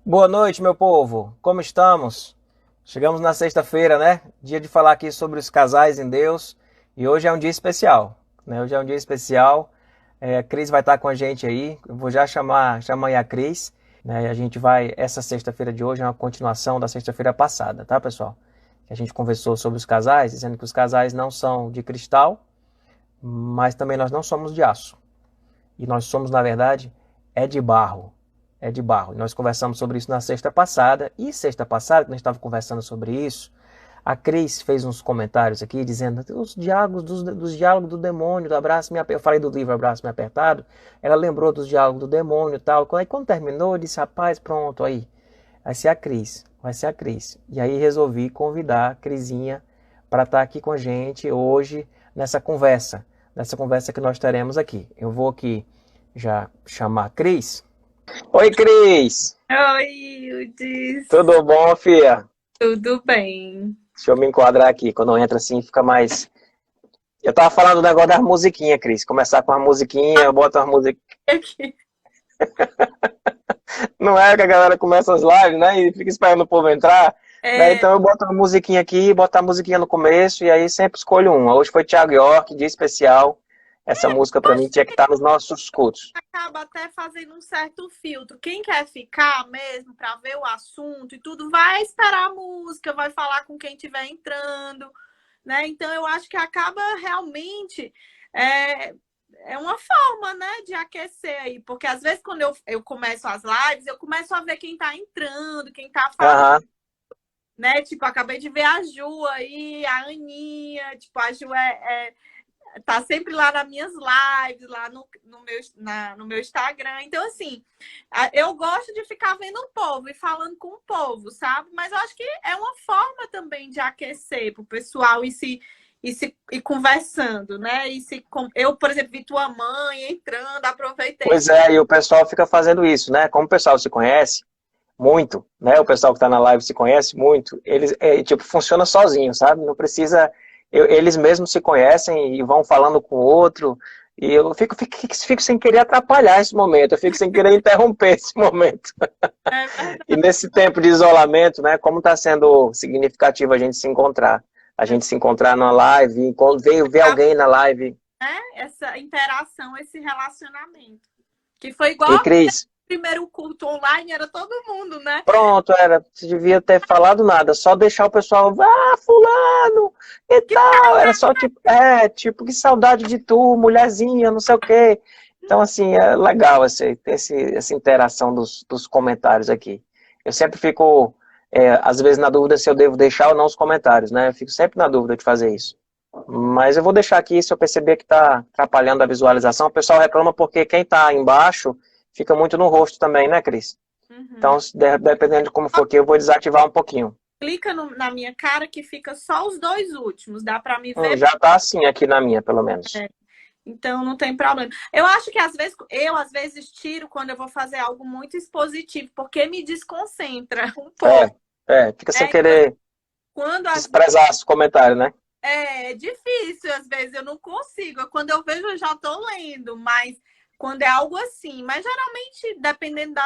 Boa noite, meu povo. Como estamos? Chegamos na sexta-feira, né? Dia de falar aqui sobre os casais em Deus. E hoje é um dia especial, né? Hoje é um dia especial. A Cris vai estar com a gente aí. Eu vou já chamar aí a Cris, né? A gente vai, essa sexta-feira de hoje é uma continuação da sexta-feira passada, tá, pessoal? A gente conversou sobre os casais, dizendo que os casais não são de cristal, mas também nós não somos de aço. E nós somos, na verdade, é de barro. É de barro. Nós conversamos sobre isso na sexta passada. E sexta passada, que nós estávamos conversando sobre isso, a Cris fez uns comentários aqui dizendo os diálogos dos diálogos do demônio, do abraço me apertado. Eu falei do livro Abraço Me Apertado. Ela lembrou dos diálogos do demônio e tal. Aí quando terminou, eu disse, rapaz, pronto, aí. Vai ser a Cris. Vai ser a Cris. E aí resolvi convidar a Crisinha para estar aqui com a gente hoje nessa conversa. Nessa conversa que nós teremos aqui. Eu vou aqui já chamar a Cris. Oi, Cris! Oi, Udis. Tudo bom, fia? Tudo bem? Deixa eu me enquadrar aqui. Quando entra assim, fica mais. Eu tava falando do negócio das musiquinhas, Cris. Começar com uma musiquinha, eu boto uma musiquinha. Aqui. Não é que a galera começa as lives, né? E fica esperando o povo entrar. Né? É, Então eu boto uma musiquinha aqui, boto a musiquinha no começo, e aí sempre escolho uma. Hoje foi Thiago York, dia especial. Essa música pra mim acho tinha que estar nos nossos cultos. que acaba até fazendo um certo filtro. Quem quer ficar mesmo para ver o assunto e tudo, vai esperar a música, vai falar com quem estiver entrando, né? Então eu acho que acaba realmente é, é uma forma, né, de aquecer aí, porque às vezes quando eu começo as lives, eu começo a ver quem está entrando, quem está falando. Aham. Né? Tipo, acabei de ver a Ju aí, a Aninha, tipo, a Ju tá sempre lá nas minhas lives, lá no meu Instagram. Então, assim, eu gosto de ficar vendo o povo e falando com o povo, sabe? Mas eu acho que é uma forma também de aquecer pro pessoal e conversando, né? Eu, por exemplo, vi tua mãe entrando, aproveitei. Pois é, e o pessoal fica fazendo isso, né? Como o pessoal se conhece muito, né? O pessoal que está na live se conhece muito, eles, tipo, funciona sozinho, sabe? Não precisa, eles mesmos se conhecem e vão falando com o outro, e eu fico sem querer atrapalhar esse momento, eu fico sem querer interromper esse momento. É E verdade, nesse tempo de isolamento, né? Como está sendo significativo a gente se encontrar. A gente se encontrar numa live, veio ver alguém na live. né? Essa interação, esse relacionamento. Que foi igual E ao Cris, primeiro culto online, era todo mundo, né? pronto, era, você devia ter falado nada, só deixar o pessoal, fulano e Que tal, era só tipo, tipo, que saudade de tu, mulherzinha, não sei o quê. Então, assim, é legal essa interação dos comentários aqui. Eu sempre fico, às vezes, na dúvida se eu devo deixar ou não os comentários, né? Eu fico sempre na dúvida de fazer isso. Mas eu vou deixar aqui, se eu perceber que está atrapalhando a visualização, o pessoal reclama porque quem está embaixo fica muito no rosto também, né, Cris? Uhum. Então, dependendo de como for aqui, eu vou desativar um pouquinho. Clica na minha cara que fica só os dois últimos, dá para me ver. Já tá assim aqui na minha, pelo menos. Então não tem problema. Eu acho que às vezes tiro quando eu vou fazer algo muito expositivo, porque me desconcentra um pouco, Fica sem né? Então, querer quando às vezes desprezar os comentários, né? é difícil, às vezes eu não consigo. Quando eu vejo, eu já estou lendo, mas quando é algo assim. Mas geralmente, dependendo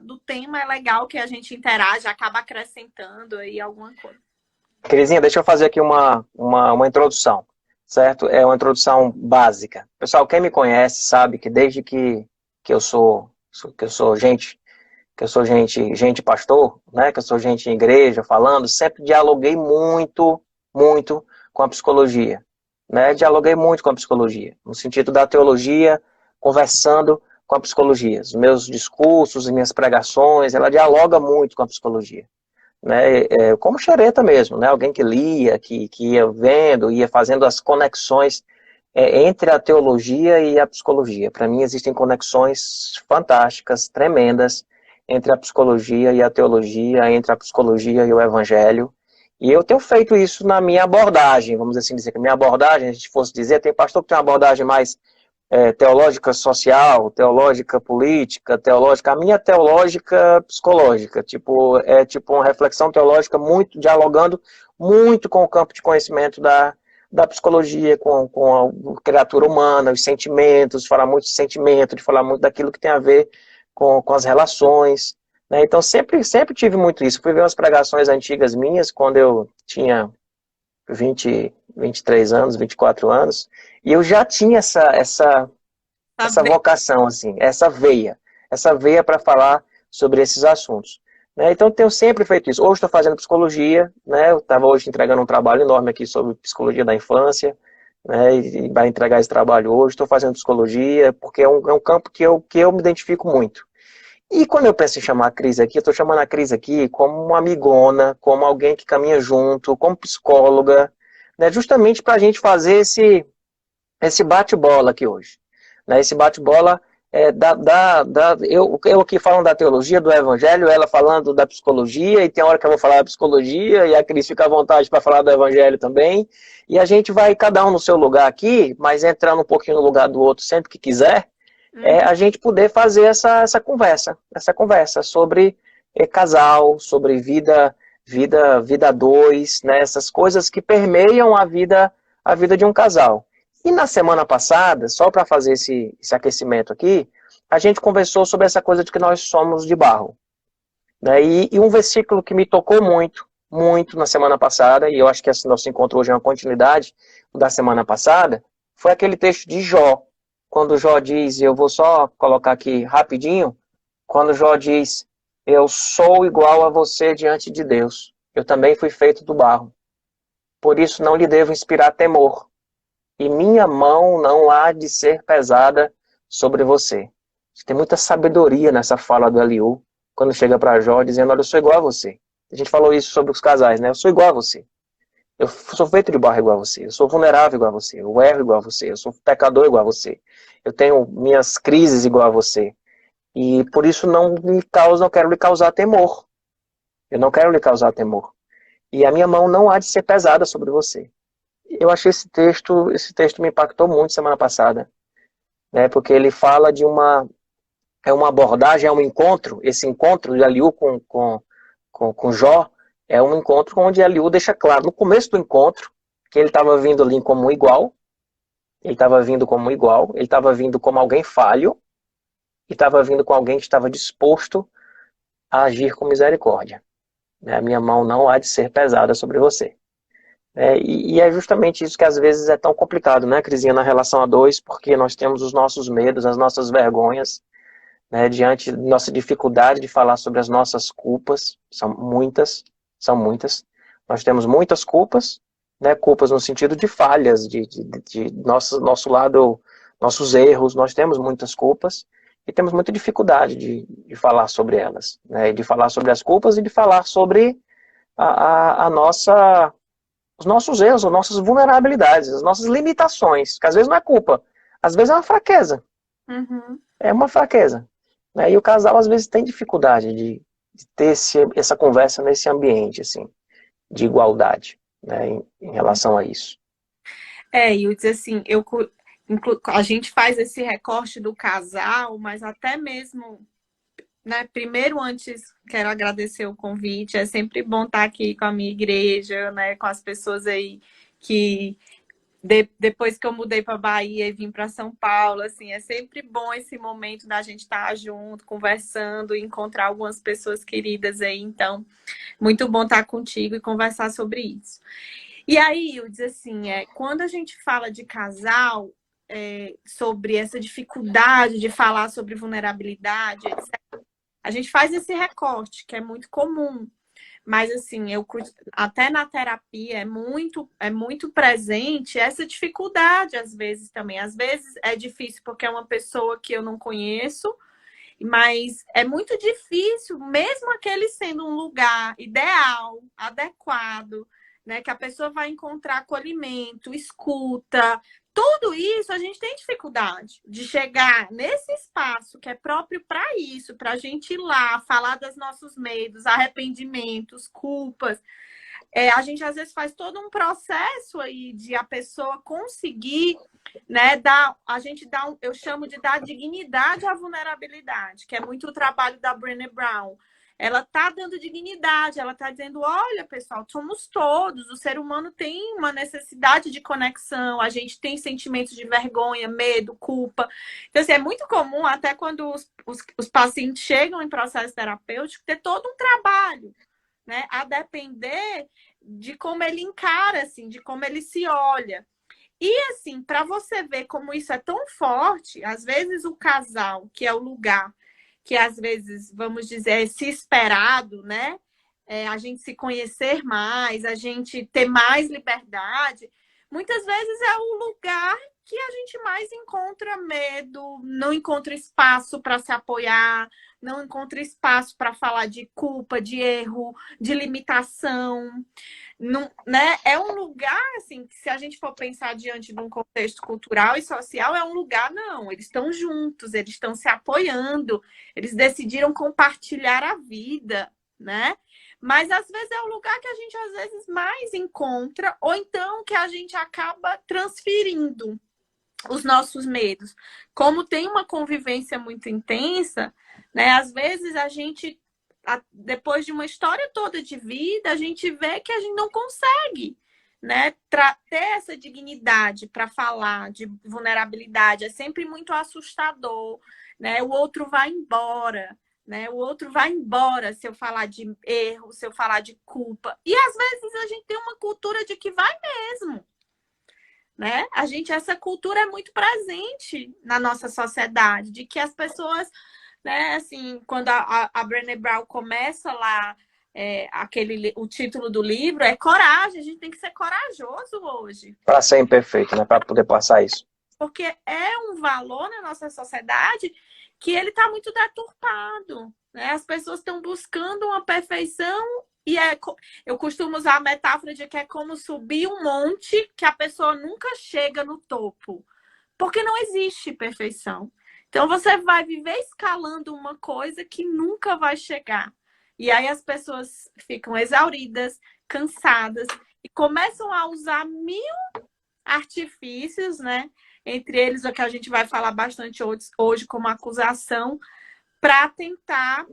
do tema, é legal que a gente interage, acaba acrescentando aí alguma coisa. Crisinha, deixa eu fazer aqui uma introdução, certo? É uma introdução básica. Pessoal, quem me conhece sabe que desde que eu sou gente pastor, né? Que eu sou gente em igreja falando, sempre dialoguei muito com a psicologia, né? Dialoguei muito com a psicologia, no sentido da teologia, conversando com a psicologia. Os meus discursos e minhas pregações, ela dialoga muito com a psicologia, né? Como xereta mesmo, né? Alguém que lia, que ia vendo, ia fazendo as conexões entre a teologia e a psicologia. Para mim, existem conexões fantásticas, tremendas, entre a psicologia e a teologia, entre a psicologia e o evangelho. E eu tenho feito isso na minha abordagem, vamos assim dizer, que a minha abordagem, a gente fosse dizer, tem pastor que tem uma abordagem mais teológica social, teológica política, teológica, a minha teológica psicológica, tipo uma reflexão teológica muito, dialogando muito com o campo de conhecimento da psicologia, com a criatura humana, os sentimentos, de falar muito de sentimento, de falar muito daquilo que tem a ver com as relações, né? Então sempre tive muito isso. Fui ver umas pregações antigas minhas quando eu tinha 23 anos, 24 anos, e eu já tinha Tá essa vendo? vocação, assim, essa veia para falar sobre esses assuntos. Né? Então, tenho sempre feito isso. Hoje estou fazendo psicologia, né? Eu estava hoje entregando um trabalho enorme aqui sobre psicologia da infância, né? E vai entregar esse trabalho hoje. Estou fazendo psicologia, porque é um campo que eu me identifico muito. E quando eu penso em chamar a Cris aqui, eu estou chamando a Cris aqui como uma amigona, como alguém que caminha junto, como psicóloga, né? Justamente para a gente fazer esse bate-bola aqui hoje. Né? Esse bate-bola eu aqui falando da teologia, do evangelho, ela falando da psicologia, e tem hora que eu vou falar da psicologia, e a Cris fica à vontade para falar do evangelho também. E a gente vai, cada um no seu lugar aqui, mas entrando um pouquinho no lugar do outro sempre que quiser, Uhum. a gente poder fazer essa conversa sobre casal, sobre vida a dois, né? Essas coisas que permeiam a vida de um casal. E na semana passada, só para fazer esse aquecimento aqui, a gente conversou sobre essa coisa de que nós somos de barro. Né? E um versículo que me tocou muito, muito na semana passada, e eu acho que esse nosso encontro hoje é uma continuidade da semana passada, foi aquele texto de Jó. Quando Jó diz, eu vou só colocar aqui rapidinho, quando Jó diz, eu sou igual a você diante de Deus, eu também fui feito do barro, por isso não lhe devo inspirar temor, e minha mão não há de ser pesada sobre você. Tem muita sabedoria nessa fala do Eliú, quando chega para Jó, dizendo, olha, eu sou igual a você. A gente falou isso sobre os casais, né? Eu sou igual a você. Eu sou feito de barro igual a você. Eu sou vulnerável igual a você. Eu erro igual a você. Eu sou pecador igual a você. Eu tenho minhas crises igual a você. E por isso não quero lhe causar temor. Eu não quero lhe causar temor. E a minha mão não há de ser pesada sobre você. Eu achei esse texto me impactou muito semana passada, né? Porque ele fala de uma abordagem, é um encontro, esse encontro de Eliú com Jó, é um encontro onde Eliú deixa claro, no começo do encontro, que ele estava vindo ali como igual, ele estava vindo como alguém falho, e estava vindo com alguém que estava disposto a agir com misericórdia. Né? A minha mão não há de ser pesada sobre você. E é justamente isso que às vezes é tão complicado, né, Crisinha, na relação a dois, porque nós temos os nossos medos, as nossas vergonhas, né, diante da nossa dificuldade de falar sobre as nossas culpas, são muitas, são muitas. Nós temos muitas culpas, né, culpas no sentido de falhas, de nosso lado, nossos erros, nós temos muitas culpas e temos muita dificuldade de falar sobre elas, né, de falar sobre as culpas e de falar sobre a nossa, os nossos erros, as nossas vulnerabilidades, as nossas limitações, que às vezes não é culpa, às vezes é uma fraqueza, Uhum. é uma fraqueza. Né? E o casal, às vezes, tem dificuldade de ter essa conversa nesse ambiente, assim, de igualdade, né, em relação a isso. E eu disse assim, a gente faz esse recorte do casal, mas até mesmo, né, primeiro antes quero agradecer o convite, é sempre bom estar aqui com a minha igreja, né, com as pessoas aí que depois que eu mudei para Bahia e vim para São Paulo, assim, é sempre bom esse momento da gente estar junto, conversando, encontrar algumas pessoas queridas aí, então, muito bom estar contigo e conversar sobre isso. E aí, eu diz assim, quando a gente fala de casal, sobre essa dificuldade de falar sobre vulnerabilidade, etc., a gente faz esse recorte, que é muito comum. Mas assim, até na terapia é muito presente essa dificuldade às vezes também. Às vezes é difícil porque é uma pessoa que eu não conheço, mas é muito difícil, mesmo aquele sendo um lugar ideal, adequado, né, que a pessoa vai encontrar acolhimento, escuta, tudo isso a gente tem dificuldade de chegar nesse espaço que é próprio para isso, para a gente ir lá, falar dos nossos medos, arrependimentos, culpas. A gente às vezes faz todo um processo aí de a pessoa conseguir, né, eu chamo de dar dignidade à vulnerabilidade, que é muito o trabalho da Brené Brown. ela está dando dignidade, ela está dizendo, olha, pessoal, somos todos, o ser humano tem uma necessidade de conexão, a gente tem sentimentos de vergonha, medo, culpa. Então, assim, é muito comum, até quando os pacientes chegam em processo terapêutico, ter todo um trabalho, né? A depender de como ele encara, assim, de como ele se olha. E, assim, para você ver como isso é tão forte, às vezes o casal, que é o lugar que às vezes, vamos dizer, é se esperado, né? A gente se conhecer mais, a gente ter mais liberdade, muitas vezes é o lugar que a gente mais encontra medo, não encontra espaço para se apoiar, não encontra espaço para falar de culpa, de erro, de limitação. Não, né? É um lugar, assim, que se a gente for pensar diante de um contexto cultural e social, é um lugar, não. Eles estão juntos, eles estão se apoiando, eles decidiram compartilhar a vida, né? Mas às vezes é o lugar que a gente às vezes mais encontra, ou então que a gente acaba transferindo os nossos medos. Como tem uma convivência muito intensa, né? Às vezes a gente, depois de uma história toda de vida, a gente vê que a gente não consegue, né, ter essa dignidade para falar de vulnerabilidade. É sempre muito assustador, né? O outro vai embora, né? O outro vai embora se eu falar de erro, se eu falar de culpa. E às vezes a gente tem uma cultura de que vai mesmo, né? Essa cultura é muito presente na nossa sociedade, de que as pessoas, né, assim, quando a Brené Brown começa lá, o título do livro é coragem, a gente tem que ser corajoso hoje. Para ser imperfeito, né? Para poder passar isso. Porque é um valor na nossa sociedade que ele está muito deturpado, né? As pessoas estão buscando uma perfeição e eu costumo usar a metáfora de que é como subir um monte que a pessoa nunca chega no topo, porque não existe perfeição. Então você vai viver escalando uma coisa que nunca vai chegar. E aí as pessoas ficam exauridas, cansadas e começam a usar mil artifícios, né? Entre eles o que a gente vai falar bastante hoje como acusação, para tentar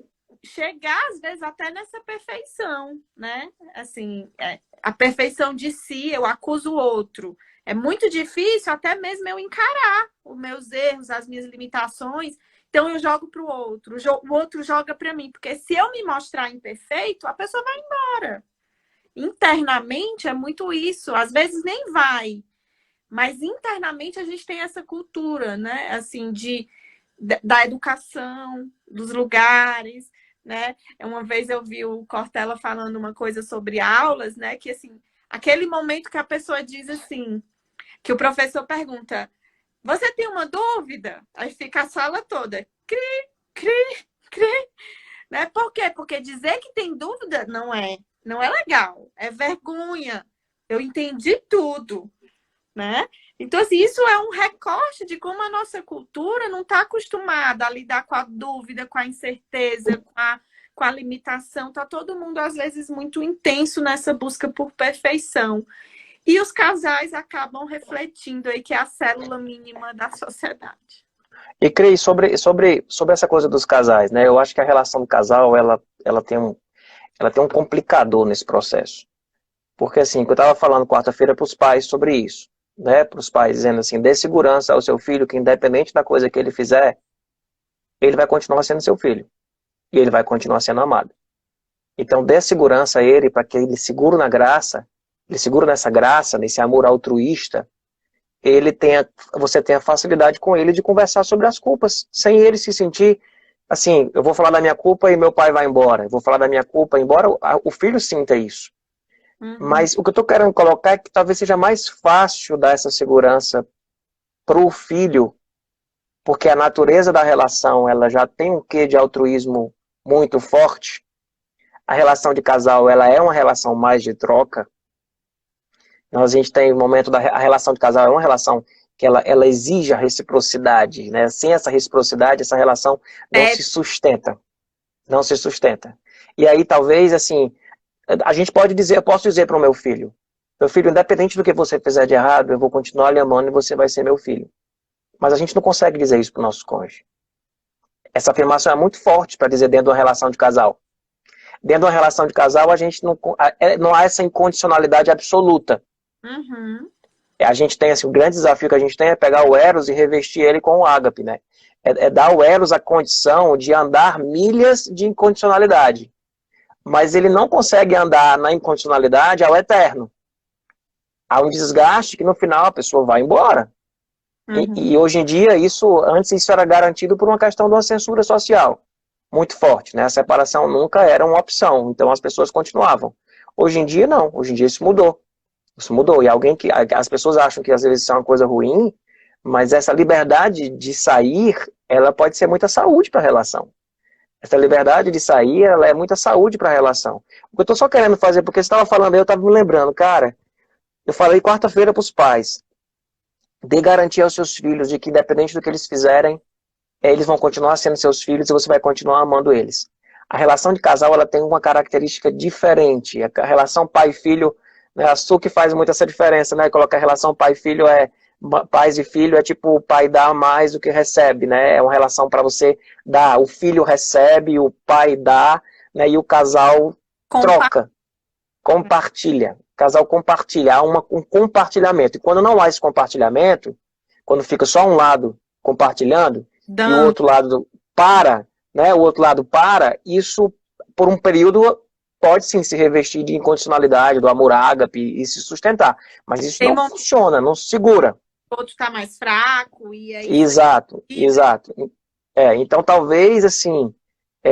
chegar, às vezes, até nessa perfeição, né? Assim, a perfeição de si, eu acuso o outro. É muito difícil até mesmo eu encarar os meus erros, as minhas limitações. Então, eu jogo para o outro joga para mim. Porque se eu me mostrar imperfeito, a pessoa vai embora. Internamente, é muito isso. Às vezes, nem vai. Mas, internamente, a gente tem essa cultura, né? Assim, da educação, dos lugares, né? Uma vez eu vi o Cortella falando uma coisa sobre aulas, né? Que, assim, aquele momento que a pessoa diz assim, que o professor pergunta, você tem uma dúvida? Aí fica a sala toda, cri, cri, cri, né? Por quê? Porque dizer que tem dúvida não é legal, é vergonha. Eu entendi tudo, né? Então, assim, isso é um recorte de como a nossa cultura não está acostumada a lidar com a dúvida, com a incerteza, com a limitação. Está todo mundo, às vezes, muito intenso nessa busca por perfeição. E os casais acabam refletindo aí que é a célula mínima da sociedade. E, Cris, sobre essa coisa dos casais, né? Eu acho que a relação do casal, ela tem um complicador nesse processo. Porque, assim, eu estava falando quarta-feira para os pais sobre isso, né? Para os pais dizendo assim, dê segurança ao seu filho que independente da coisa que ele fizer, ele vai continuar sendo seu filho. E ele vai continuar sendo amado. Então, dê segurança a ele para que ele segure nessa graça, nesse amor altruísta, você tenha facilidade com ele de conversar sobre as culpas, sem ele se sentir assim, eu vou falar da minha culpa e meu pai vai embora. Eu vou falar da minha culpa, embora o filho sinta isso. Uhum. Mas o que eu estou querendo colocar é que talvez seja mais fácil dar essa segurança para o filho, porque a natureza da relação ela já tem um quê de altruísmo muito forte. A relação de casal ela é uma relação mais de troca. A gente tem o momento a relação de casal é uma relação que ela exige a reciprocidade, né? Sem essa reciprocidade, essa relação não se sustenta. Não se sustenta. E aí, talvez, assim, eu posso dizer para o meu filho, independente do que você fizer de errado, eu vou continuar lhe amando e você vai ser meu filho. Mas a gente não consegue dizer isso para o nosso cônjuge. Essa afirmação é muito forte para dizer dentro de uma relação de casal. dentro de uma relação de casal, a gente não há essa incondicionalidade absoluta. Uhum. A gente tem, assim, o grande desafio que a gente tem é pegar o Eros e revestir ele com o ágape, né? É dar ao Eros a condição de andar milhas de incondicionalidade. Mas ele não consegue andar na incondicionalidade ao eterno. Há um desgaste que no final a pessoa vai embora. Uhum. E hoje em dia, antes isso era garantido por uma questão de uma censura social muito forte, né? A separação nunca era uma opção, então as pessoas continuavam. Hoje em dia, não. Hoje em dia isso mudou. Isso mudou. E as pessoas acham que às vezes isso é uma coisa ruim, mas essa liberdade de sair, ela pode ser muita saúde para a relação. Essa liberdade de sair, ela é muita saúde para a relação. O que eu estou só querendo fazer, porque você estava falando, eu estava me lembrando, cara, eu falei quarta-feira para os pais, dê garantia aos seus filhos de que, independente do que eles fizerem, eles vão continuar sendo seus filhos e você vai continuar amando eles. A relação de casal, ela tem uma característica diferente. A relação pai-filho, né, a Su que faz muito essa diferença, né? Colocar a relação pai-filho pais e filho é tipo o pai dá mais do que recebe, né? É uma relação para você dar. O filho recebe, o pai dá, né? E o casal troca, compartilha. O casal compartilha, há um compartilhamento. E quando não há esse compartilhamento, quando fica só um lado compartilhando, e o outro lado para, né? O outro lado para, isso por um período pode sim se revestir de incondicionalidade, do amor ágape e se sustentar. Mas isso não funciona, não se segura. O outro tá mais fraco e aí. Exato, exato. Então talvez assim,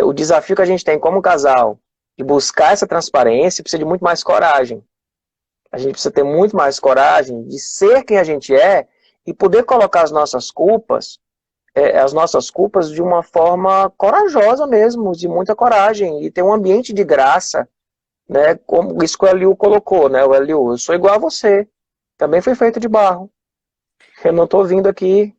o desafio que a gente tem como casal de buscar essa transparência precisa de muito mais coragem. A gente precisa ter muito mais coragem de ser quem a gente é e poder colocar as nossas culpas de uma forma corajosa mesmo, de muita coragem, e ter um ambiente de graça, né, como isso que o Eliu colocou, né, o Eliu, eu sou igual a você, também fui feito de barro, eu não estou vindo aqui,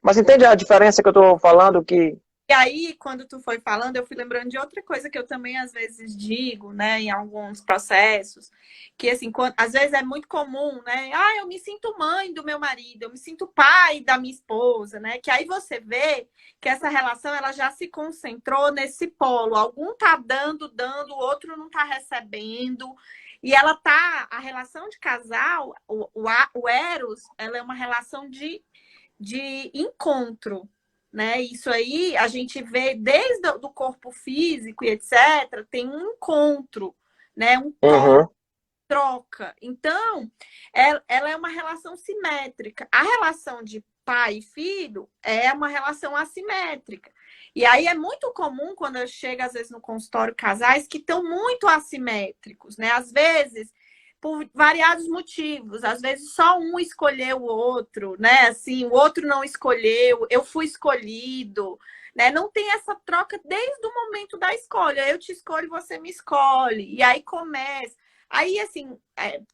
mas entende a diferença que eu estou falando, que... E aí, quando tu foi falando, eu fui lembrando de outra coisa que eu também às vezes digo, né, em alguns processos, que assim, às vezes é muito comum, né? Ah, eu me sinto mãe do meu marido, eu me sinto pai da minha esposa, né? Que aí você vê que essa relação ela já se concentrou nesse polo. Algum tá dando, o outro não tá recebendo. E a relação de casal, o Eros, ela é uma relação de encontro. Né? Isso aí a gente vê desde o corpo físico e etc. Tem um encontro, né? Um troca. Então, ela é uma relação simétrica. A relação de pai e filho é uma relação assimétrica. E aí é muito comum quando eu chego, às vezes, no consultório, casais que estão muito assimétricos, né? Às vezes, por variados motivos. Às vezes só um escolheu o outro, né? Assim, o outro não escolheu, eu fui escolhido, né? Não tem essa troca desde o momento da escolha. Eu te escolho, você me escolhe. E aí começa. Aí, assim,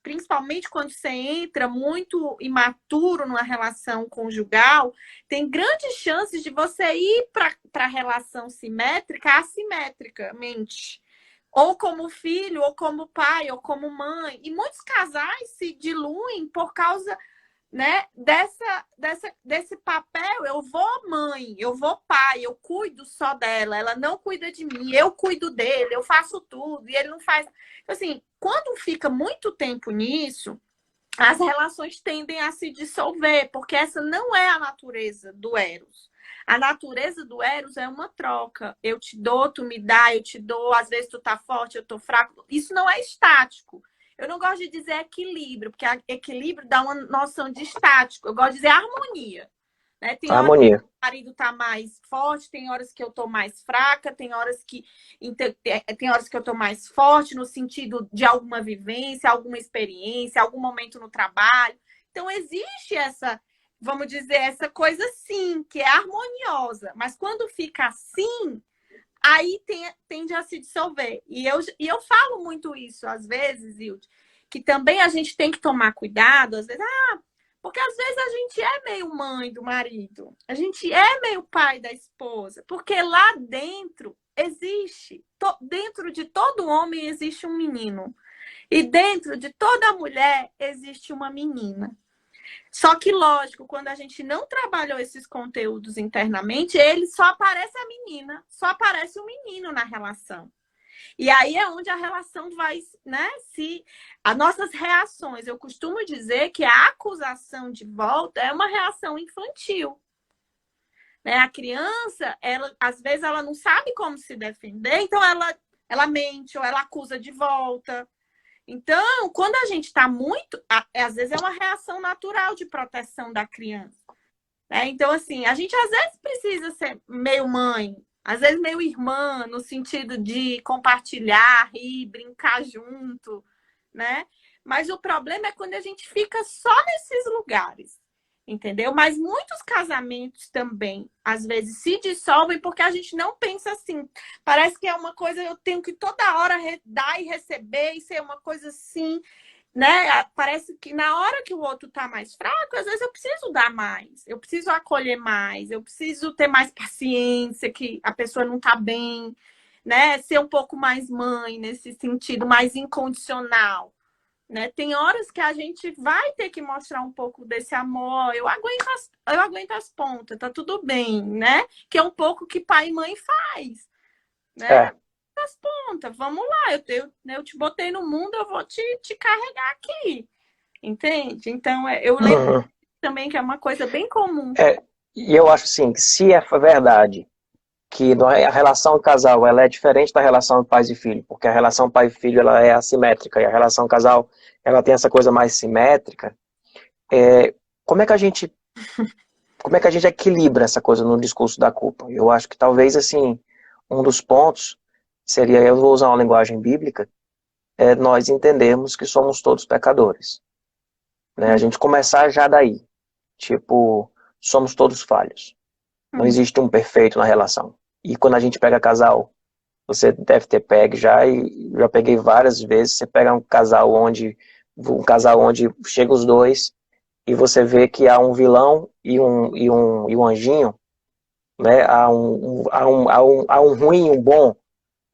principalmente quando você entra muito imaturo numa relação conjugal, tem grandes chances de você ir para a relação simétrica assimetricamente. Ou como filho, ou como pai, ou como mãe. E muitos casais se diluem por causa, né, desse papel. Eu vou mãe, eu vou pai, eu cuido só dela, ela não cuida de mim, eu cuido dele, eu faço tudo, e ele não faz. Então, assim, quando fica muito tempo nisso, as relações tendem a se dissolver, porque essa não é a natureza do Eros. A natureza do Eros é uma troca. Eu te dou, tu me dá, eu te dou. Às vezes tu tá forte, eu tô fraco. Isso não é estático. Eu não gosto de dizer equilíbrio, porque equilíbrio dá uma noção de estático. Eu gosto de dizer harmonia. Né? Tem harmonia. Horas que o marido tá mais forte, tem horas que eu tô mais fraca, tem horas que eu tô mais forte no sentido de alguma vivência, alguma experiência, algum momento no trabalho. Então existe essa, vamos dizer, essa coisa sim, que é harmoniosa. Mas quando fica assim, aí tende a se dissolver. E eu falo muito isso às vezes, Hilde, que também a gente tem que tomar cuidado, às vezes, porque às vezes a gente é meio mãe do marido, a gente é meio pai da esposa, porque lá dentro existe, dentro de todo homem existe um menino. E dentro de toda mulher existe uma menina. Só que, lógico, quando a gente não trabalhou esses conteúdos internamente, ele só aparece a menina, só aparece o menino na relação. E aí é onde a relação vai, né? Se as nossas reações, eu costumo dizer que a acusação de volta é uma reação infantil. Né? A criança, ela, às vezes, ela não sabe como se defender, então ela mente ou ela acusa de volta. Então, quando a gente está muito, às vezes é uma reação natural de proteção da criança. Né? Então, assim, a gente às vezes precisa ser meio mãe, às vezes meio irmã, no sentido de compartilhar, rir, brincar junto, né? Mas o problema é quando a gente fica só nesses lugares, entendeu? Mas muitos casamentos também, às vezes, se dissolvem porque a gente não pensa assim. Parece que é uma coisa, eu tenho que toda hora dar e receber, e ser uma coisa assim, né? Parece que na hora que o outro tá mais fraco, às vezes eu preciso dar mais, eu preciso acolher mais, eu preciso ter mais paciência, que a pessoa não tá bem, né? Ser um pouco mais mãe nesse sentido, mais incondicional. Né? Tem horas que a gente vai ter que mostrar um pouco desse amor. Eu aguento as pontas, tá tudo bem, né? Que é um pouco que pai e mãe faz, né? É. As pontas, vamos lá, eu te botei no mundo, eu vou te carregar aqui, entende? Então, eu lembro Uhum. também que é uma coisa bem comum. E eu acho assim, que se é verdade que a relação do casal ela é diferente da relação de pais e filho, porque a relação pai e filho ela é assimétrica e a relação casal ela tem essa coisa mais simétrica. É, como é que a gente equilibra essa coisa no discurso da culpa? Eu acho que talvez assim um dos pontos seria, eu vou usar uma linguagem bíblica, é nós entendermos que somos todos pecadores, né? A gente começar já daí, tipo, somos todos falhos. Não existe um perfeito na relação. E quando a gente pega casal, você deve ter pego já, e já peguei várias vezes, você pega um casal onde chega os dois e você vê que há um vilão e um anjinho, né? Há um ruim e um bom.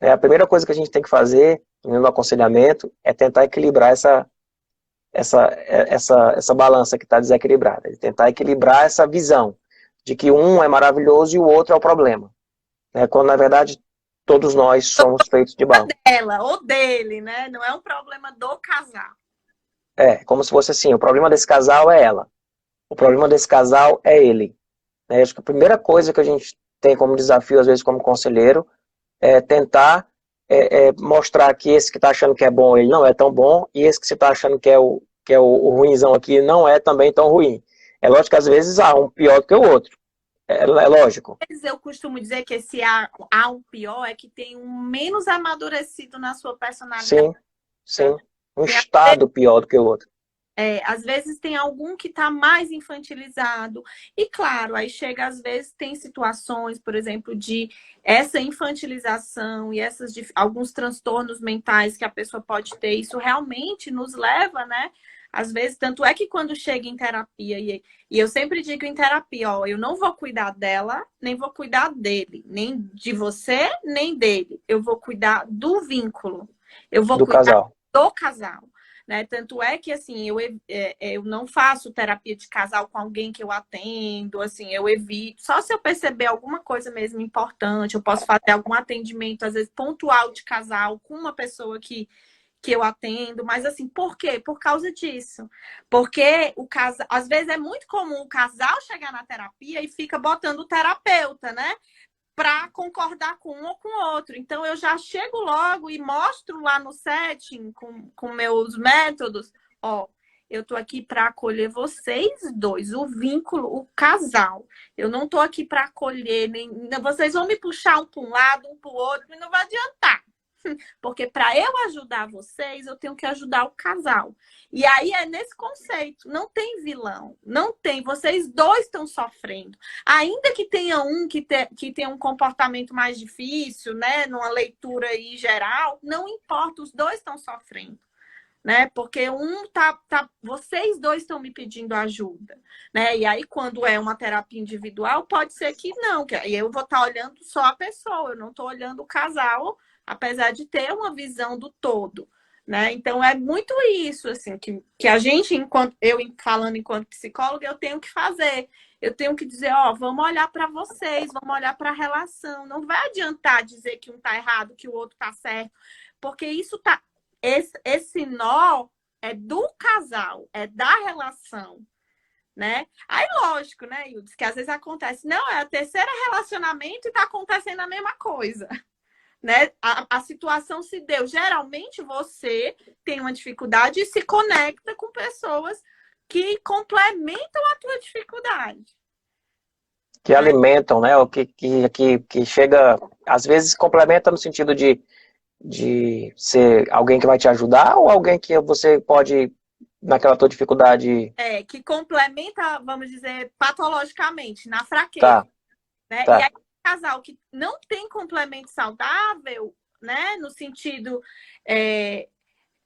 Né? A primeira coisa que a gente tem que fazer no aconselhamento é tentar equilibrar essa balança que está desequilibrada. Tentar equilibrar essa visão de que um é maravilhoso e o outro é o problema. Né? Quando, na verdade, todos nós somos feitos de barro. Dela ou dele, né? Não é um problema do casal. É, como se fosse assim, o problema desse casal é ela. O problema desse casal é ele. Né? Acho que a primeira coisa que a gente tem como desafio, às vezes, como conselheiro, é tentar mostrar que esse que está achando que é bom, ele não é tão bom, e esse que você está achando que é o ruinzão aqui não é também tão ruim. É lógico que às vezes há um pior do que o outro. É lógico. Eu costumo dizer que esse há um pior é que tem um menos amadurecido na sua personalidade. Sim, sim. Um estado pior do que o outro. Às vezes tem algum que está mais infantilizado. E claro, aí chega, às vezes, tem situações, por exemplo, de essa infantilização e alguns transtornos mentais que a pessoa pode ter. Isso realmente nos leva, né? Às vezes, tanto é que quando chega em terapia, e eu sempre digo em terapia, ó, eu não vou cuidar dela, nem vou cuidar dele, nem de você, nem dele. Eu vou cuidar do vínculo. Eu vou cuidar casal. do casal. Né? Tanto é que, assim, eu não faço terapia de casal com alguém que eu atendo, assim, eu evito. Só se eu perceber alguma coisa mesmo importante, eu posso fazer algum atendimento, às vezes, pontual de casal com uma pessoa que eu atendo. Mas, assim, por quê? Por causa disso. Porque o casal, às vezes é muito comum o casal chegar na terapia e fica botando o terapeuta, né? Para concordar com um ou com o outro. Então, eu já chego logo e mostro lá no setting, com meus métodos, ó, eu tô aqui para acolher vocês dois, o vínculo, o casal. Eu não tô aqui para acolher, nem vocês vão me puxar um para um lado, um para o outro, e não vai adiantar. Porque para eu ajudar vocês, eu tenho que ajudar o casal. E aí é nesse conceito, não tem vilão, não tem, vocês dois estão sofrendo. Ainda que tenha um que tenha um comportamento mais difícil, né, numa leitura aí geral, não importa, os dois estão sofrendo. Né? Porque vocês dois estão me pedindo ajuda, né? E aí, quando é uma terapia individual, pode ser que não, que aí eu vou estar olhando só a pessoa, eu não estou olhando o casal, apesar de ter uma visão do todo, né? Então é muito isso, assim, que a gente, falando enquanto psicóloga, eu tenho que fazer. eu tenho que dizer, ó, vamos olhar para vocês, vamos olhar para a relação. Não vai adiantar dizer que um tá errado, que o outro tá certo, porque isso tá esse nó é do casal, é da relação, né? Aí, lógico, né, Ildes, que às vezes acontece, não, é o terceiro relacionamento e tá acontecendo a mesma coisa, né? A situação se deu. Geralmente você tem uma dificuldade e se conecta com pessoas que complementam a tua dificuldade. Que alimentam, né? O que chega, às vezes complementa no sentido de ser alguém que vai te ajudar ou alguém que você pode, naquela tua dificuldade... Que complementa, vamos dizer, patologicamente, na fraqueza. Tá, Né? tá. E aí, casal que não tem complemento saudável, né? No sentido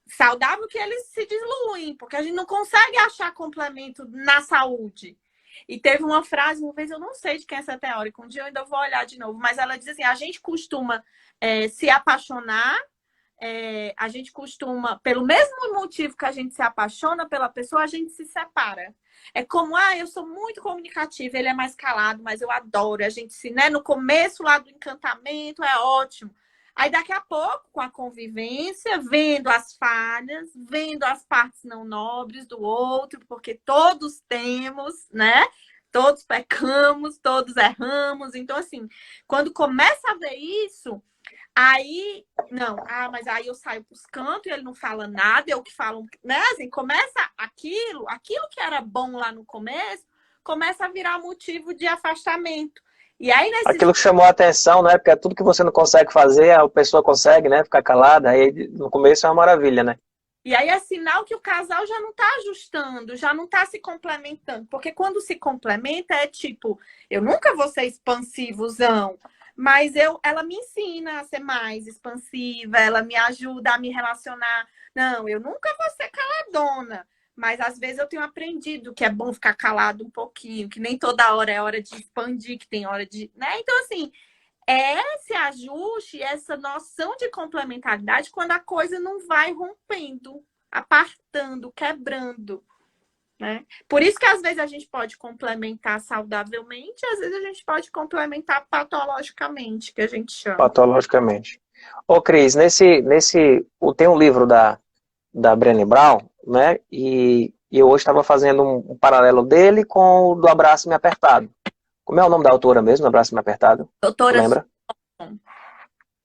saudável, que eles se diluem, porque a gente não consegue achar complemento na saúde. E teve uma frase, uma vez, eu não sei de quem é essa teórica, um dia eu ainda vou olhar de novo, mas ela diz assim, a gente costuma se apaixonar, a gente costuma, pelo mesmo motivo que a gente se apaixona pela pessoa, a gente se separa. É como, eu sou muito comunicativa, ele é mais calado, mas eu adoro. A gente se, né, no começo lá do encantamento, é ótimo. Aí daqui a pouco, com a convivência, vendo as falhas, vendo as partes não nobres do outro, porque todos temos, né? Todos pecamos, todos erramos. Então, assim, quando começa a ver isso, aí, não, mas aí eu saio pros cantos e ele não fala nada, eu que falo, né? Assim, começa aquilo que era bom lá no começo, começa a virar motivo de afastamento. E aí, Aquilo que chamou a atenção, né? Porque é tudo que você não consegue fazer, a pessoa consegue, né? Ficar calada, aí no começo é uma maravilha, né? E aí é sinal que o casal já não está ajustando, já não está se complementando. Porque quando se complementa é tipo, eu nunca vou ser expansivozão, mas ela me ensina a ser mais expansiva, ela me ajuda a me relacionar. Não, eu nunca vou ser caladona, mas às vezes eu tenho aprendido que é bom ficar calado um pouquinho, que nem toda hora é hora de expandir, que tem hora de, né? Então, assim, esse ajuste, essa noção de complementaridade quando a coisa não vai rompendo, apartando, quebrando. Né? Por isso que às vezes a gente pode complementar saudavelmente, às vezes a gente pode complementar patologicamente, que a gente chama. Patologicamente. Ô, Cris, tem um livro da Brené Brown, né? E eu hoje estava fazendo um paralelo dele com o do Abraço-me Apertado. Como é o nome da autora mesmo, do Abraço-me Apertado? Doutora lembra?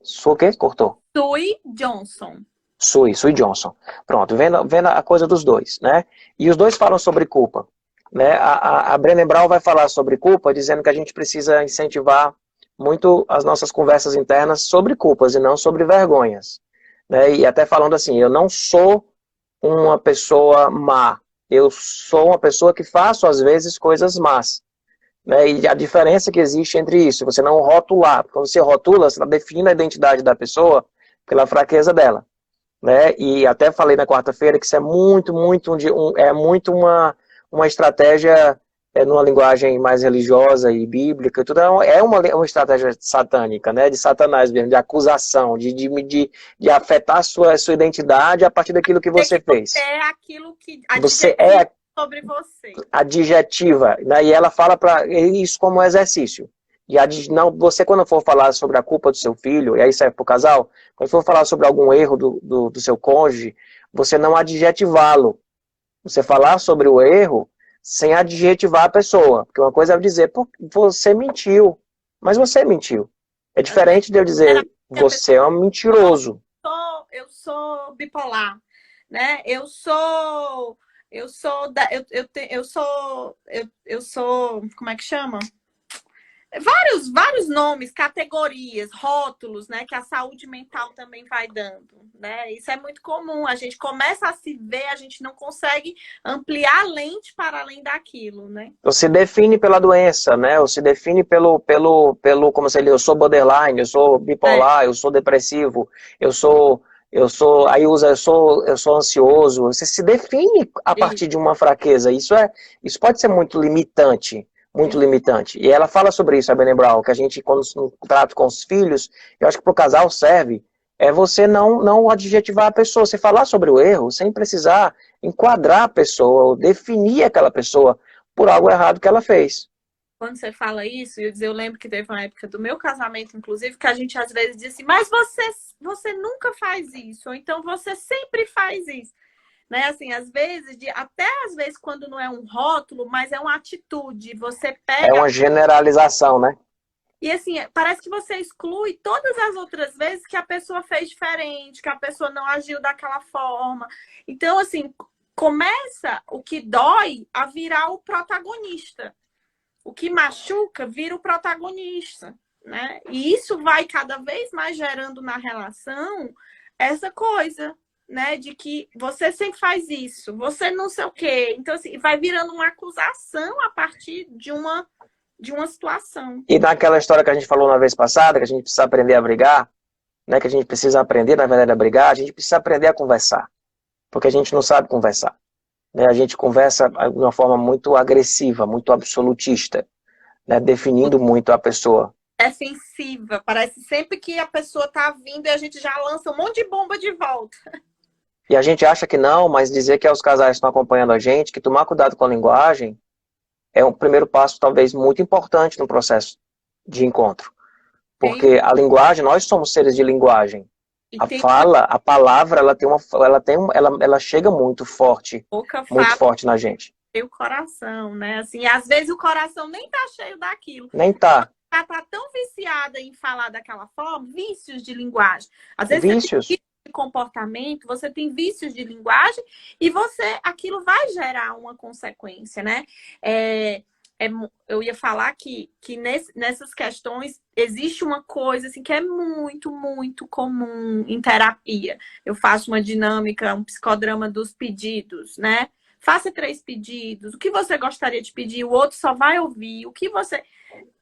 Sue o quê? Cortou. Sue Johnson. Sue Johnson. Pronto, vendo a coisa dos dois, né? E os dois falam sobre culpa. Né? A Brené Brown vai falar sobre culpa, dizendo que a gente precisa incentivar muito as nossas conversas internas sobre culpas e não sobre vergonhas. Né? E até falando assim, eu não sou uma pessoa má, eu sou uma pessoa que faço às vezes coisas más. Né? E a diferença que existe entre isso, você não rotular, porque quando você rotula, você define a identidade da pessoa pela fraqueza dela. Né? E até falei na quarta-feira que isso é muito uma estratégia numa linguagem mais religiosa e bíblica, tudo é uma estratégia satânica, né? De Satanás mesmo, de acusação, de afetar a sua identidade a partir daquilo que você fez. Você é aquilo que você é sobre você. Adjetiva, né? E ela fala para isso como exercício. E não, você quando for falar sobre a culpa do seu filho, e aí serve para o casal, quando for falar sobre algum erro do seu cônjuge, você não adjetivá-lo. Você falar sobre o erro sem adjetivar a pessoa. Porque uma coisa é dizer, você mentiu, mas você mentiu. É diferente de eu dizer, você é um mentiroso. Eu sou bipolar, né? Eu sou, como é que chama? Vários nomes, categorias, rótulos, né? Que a saúde mental também vai dando, né? Isso é muito comum. A gente começa a se ver, a gente não consegue ampliar a lente para além daquilo, né? Você define pela doença, né? Você define como se eu sou borderline, eu sou bipolar, eu sou depressivo, eu sou ansioso. Você se define a partir de uma fraqueza. Isso pode ser muito limitante. Muito limitante. E ela fala sobre isso, a Brené Brown, que a gente, quando trata com os filhos, eu acho que para o casal serve, você não adjetivar a pessoa, você falar sobre o erro sem precisar enquadrar a pessoa, ou definir aquela pessoa por algo errado que ela fez. quando você fala isso, eu lembro que teve uma época do meu casamento, inclusive, que a gente às vezes diz assim, mas você nunca faz isso, ou então você sempre faz isso. Né? Assim, às vezes, até às vezes quando não é um rótulo, mas é uma atitude. Você É pega uma generalização, né? e assim, parece que você exclui todas as outras vezes que a pessoa fez diferente, que a pessoa não agiu daquela forma. Então, assim, começa o que dói a virar o protagonista. O que machuca vira o protagonista, né? E isso vai cada vez mais gerando na relação essa coisa, né? De que você sempre faz isso, você não sei o quê. Então, assim, vai virando uma acusação a partir de uma situação. E naquela história que a gente falou na vez passada, que a gente precisa aprender a brigar, né? Que a gente precisa aprender, na verdade, a brigar, a gente precisa aprender a conversar. Porque a gente não sabe conversar. Né? A gente conversa de uma forma muito agressiva, muito absolutista, né? Definindo muito a pessoa. Defensiva, parece sempre que a pessoa tá vindo e a gente já lança um monte de bomba de volta. E a gente acha que não, mas dizer que aos casais que estão acompanhando a gente, que tomar cuidado com a linguagem é um primeiro passo, talvez, muito importante no processo de encontro. Porque a linguagem, nós somos seres de linguagem. E A tem fala, a palavra, ela chega muito forte, pouca muito fala forte na gente. e o coração, né? Assim, às vezes o coração nem tá cheio daquilo. Nem tá. Ela tá tão viciada em falar daquela forma, vícios de linguagem. Às vezes você tem Vícios. vícios de comportamento, você tem vícios de linguagem e aquilo vai gerar uma consequência, né? Eu ia falar que nessas questões existe uma coisa assim, que é muito, muito comum em terapia. Eu faço uma dinâmica, um psicodrama dos pedidos, né? Faça 3 pedidos. O que você gostaria de pedir, o outro só vai ouvir. O que você...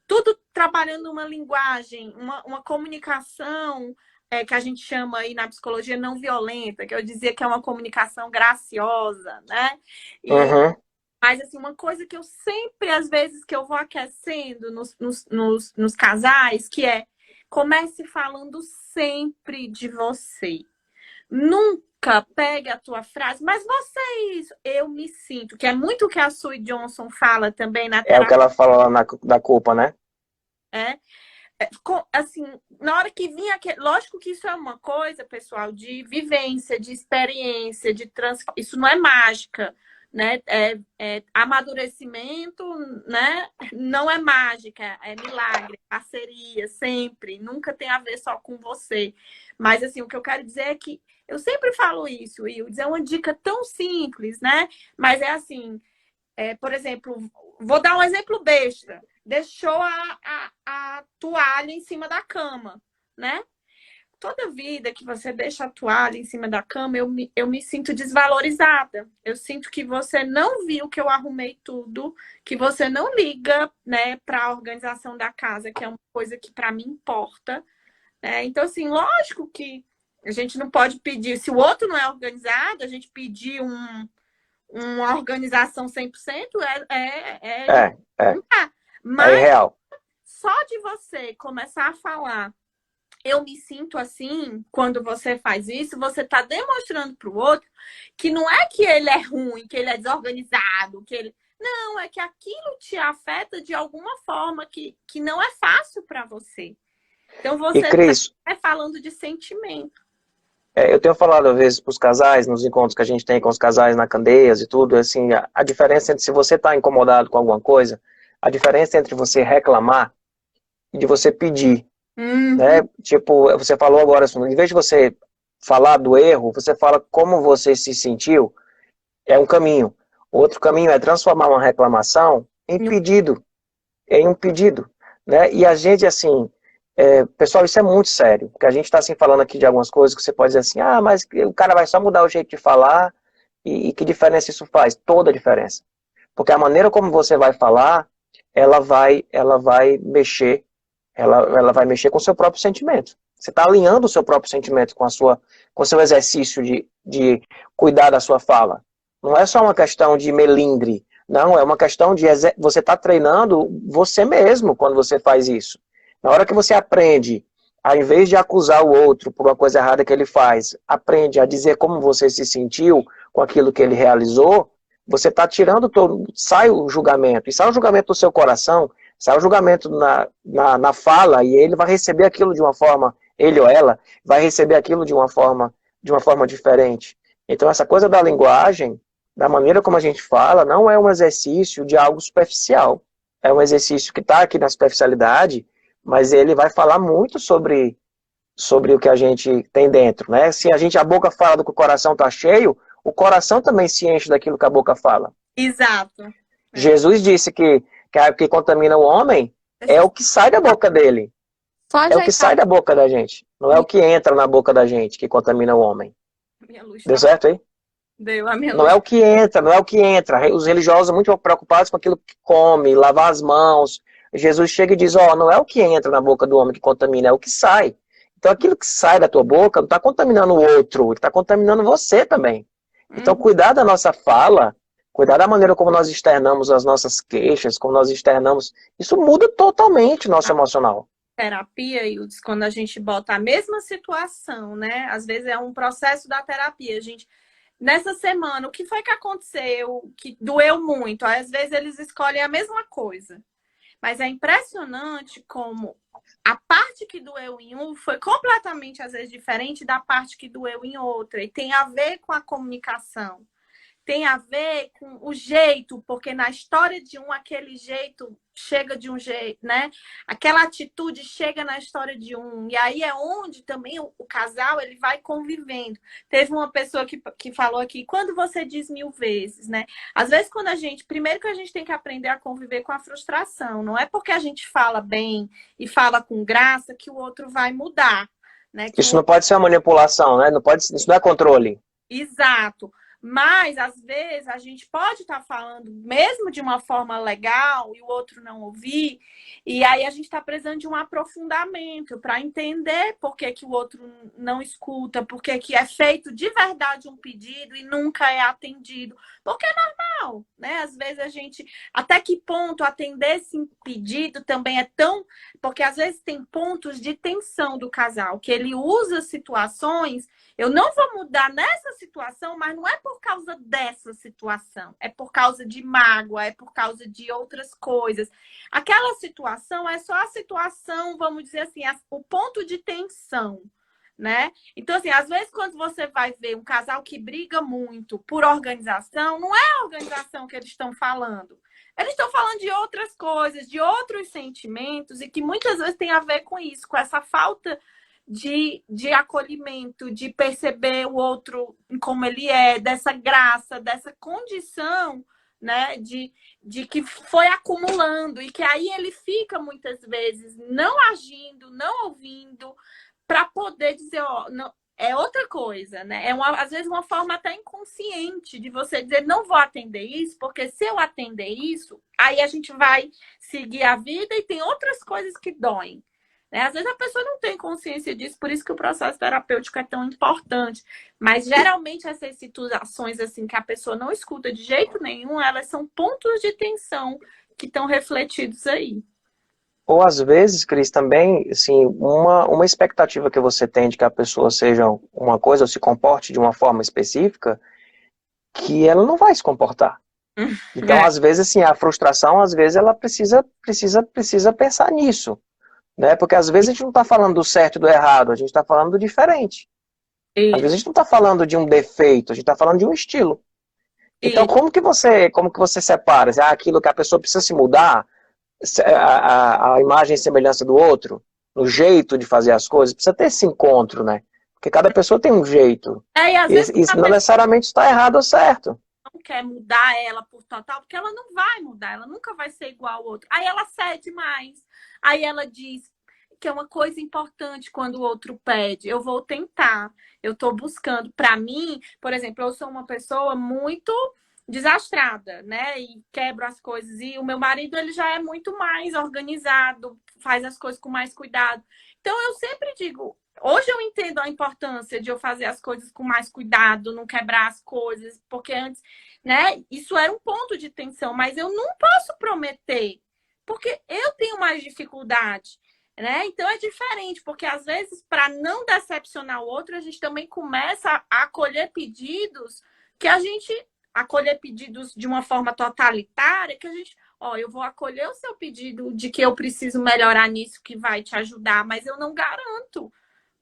Tudo trabalhando uma linguagem, uma comunicação que a gente chama aí na psicologia não violenta, que eu dizia que é uma comunicação graciosa, né? Uhum. Mas, assim, uma coisa que eu sempre, às vezes, que eu vou aquecendo nos casais, que é comece falando sempre de você. Nunca pegue a tua frase, mas você é isso, eu me sinto, que é muito o que a Sue Johnson fala também na É o que terapia. ela fala lá da culpa, né? Assim, na hora que vinha lógico que isso é uma coisa, pessoal, de vivência, de experiência, de transformação. Isso não é mágica, né? Amadurecimento, né? Não é mágica, é milagre, parceria, sempre. Nunca tem a ver só com você. Mas, assim, o que eu quero dizer é que eu sempre falo isso, Wildes, é uma dica tão simples, né? Mas é assim, por exemplo, vou dar um exemplo besta. Deixou a toalha em cima da cama, né? Toda vida que você deixa a toalha em cima da cama, eu me sinto desvalorizada. Eu sinto que você não viu que eu arrumei tudo, que você não liga, né, para a organização da casa, que é uma coisa que para mim importa. Né? Então, assim, lógico que a gente não pode pedir, se o outro não é organizado, a gente pedir uma organização 100% É mas irreal. só de você começar a falar, eu me sinto assim, quando você faz isso, você está demonstrando para o outro que não é que ele é ruim, que ele é desorganizado, que ele... Não, é que aquilo te afeta de alguma forma que não é fácil para você. Então você Cris, está falando de sentimento. eu tenho falado às vezes para os casais, nos encontros que a gente tem com os casais na Candeias e tudo, assim, a diferença entre se você está incomodado com alguma coisa, a diferença entre você reclamar e de você pedir. Né? Tipo, você falou agora, assim, em vez de você falar do erro, você fala como você se sentiu, é um caminho. Outro caminho é transformar uma reclamação em pedido, em um pedido. Né? E a gente, assim, pessoal, isso é muito sério, porque a gente está assim, falando aqui de algumas coisas que você pode dizer assim, mas o cara vai só mudar o jeito de falar, e que diferença isso faz? Toda a diferença. Porque a maneira como você vai falar, ela vai mexer, ela vai mexer com o seu próprio sentimento. Você está alinhando o seu próprio sentimento com o seu exercício de cuidar da sua fala. Não é só uma questão de melindre, não, é uma questão de você está treinando você mesmo quando você faz isso. Na hora que você aprende, ao invés de acusar o outro por uma coisa errada que ele faz, aprende a dizer como você se sentiu com aquilo que ele realizou, você está tirando sai o julgamento. E sai o julgamento do seu coração, sai o julgamento na fala e ele vai receber aquilo de uma forma, ele ou ela, vai receber aquilo de uma forma diferente. Então, essa coisa da linguagem, da maneira como a gente fala, não é um exercício de algo superficial. É um exercício que está aqui na superficialidade, mas ele vai falar muito sobre o que a gente tem dentro, né? Se a boca fala do que o coração está cheio, o coração também se enche daquilo que a boca fala. Exato. Jesus disse que o que contamina o homem é o que sai da boca dele. Só é o que sai da boca da gente. Não é o que entra na boca da gente que contamina o homem. Minha luz Deu certo aí? Deu, a minha Não luz. é o que entra, não é o que entra. Os religiosos muito preocupados com aquilo que come, lavar as mãos. Jesus chega e diz, não é o que entra na boca do homem que contamina, é o que sai. Então aquilo que sai da tua boca não está contaminando o outro, está contaminando você também. Então cuidar da nossa fala, cuidar da maneira como nós externamos as nossas queixas, como nós externamos, isso muda totalmente o nosso emocional. Terapia, Ildes, quando a gente bota a mesma situação, né? Às vezes é um processo da terapia. A gente, nessa semana, o que foi que aconteceu que doeu muito? Às vezes eles escolhem a mesma coisa. Mas é impressionante como a parte que doeu em um foi completamente, às vezes, diferente da parte que doeu em outra. E tem a ver com a comunicação. Tem a ver com o jeito, porque na história de um, aquele jeito chega de um jeito, né? Aquela atitude chega na história de um. E aí é onde também o casal ele vai convivendo. Teve uma pessoa que falou aqui, quando você diz 1000 vezes, né? Às vezes quando primeiro que a gente tem que aprender a conviver com a frustração. Não é porque a gente fala bem e fala com graça que o outro vai mudar, né? Isso não pode ser uma manipulação, né? Isso não é controle. Exato. Mas, às vezes, a gente pode estar falando mesmo de uma forma legal e o outro não ouvir, e aí a gente está precisando de um aprofundamento para entender por que o outro não escuta, por que é feito de verdade um pedido e nunca é atendido. Porque é normal, né? Às vezes a gente... Até que ponto atender esse pedido também é tão... Porque, às vezes, tem pontos de tensão do casal, que ele usa situações... Eu não vou mudar nessa situação, mas não é por causa dessa situação. É por causa de mágoa, é por causa de outras coisas. Aquela situação é só a situação, vamos dizer assim, o ponto de tensão, né? Então, assim, às vezes quando você vai ver um casal que briga muito por organização, não é a organização que eles estão falando. Eles estão falando de outras coisas, de outros sentimentos, e que muitas vezes tem a ver com isso, com essa falta de acolhimento, de perceber o outro como ele é, dessa graça, dessa condição, né, de que foi acumulando e que aí ele fica muitas vezes não agindo, não ouvindo, para poder dizer, não, é outra coisa, né? Às vezes uma forma até inconsciente de você dizer, não vou atender isso, porque se eu atender isso, aí a gente vai seguir a vida e tem outras coisas que doem. Às vezes a pessoa não tem consciência disso, por isso que o processo terapêutico é tão importante. Mas geralmente essas situações assim que a pessoa não escuta de jeito nenhum, elas são pontos de tensão que estão refletidos aí. Ou às vezes, Cris, também, assim, uma expectativa que você tem de que a pessoa seja uma coisa ou se comporte de uma forma específica, que ela não vai se comportar. Então, às vezes, assim, a frustração, às vezes, ela precisa pensar nisso. Né? Porque às vezes a gente não está falando do certo e do errado, a gente está falando do diferente. Às vezes a gente não está falando de um defeito, a gente está falando de um estilo. Então como que você separa? Aquilo que a pessoa precisa se mudar, a imagem e semelhança do outro, no jeito de fazer as coisas, precisa ter esse encontro, né? Porque cada pessoa tem um jeito. E às vezes isso não necessariamente está errado ou certo. Não quer mudar ela por total, porque ela não vai mudar, ela nunca vai ser igual ao outro. Aí ela cede mais. Aí ela diz que é uma coisa importante quando o outro pede. Eu vou tentar, eu estou buscando. Para mim, por exemplo, eu sou uma pessoa muito desastrada, né? E quebro as coisas. E o meu marido, ele já é muito mais organizado, faz as coisas com mais cuidado. Então, eu sempre digo, hoje eu entendo a importância de eu fazer as coisas com mais cuidado, não quebrar as coisas, porque antes, né, isso era um ponto de tensão, mas eu não posso prometer, porque eu tenho mais dificuldade, né? Então é diferente, porque às vezes, para não decepcionar o outro, a gente também começa a acolher pedidos que a gente acolher pedidos de uma forma totalitária, que a gente ó, eu vou acolher o seu pedido de que eu preciso melhorar nisso, que vai te ajudar, mas eu não garanto.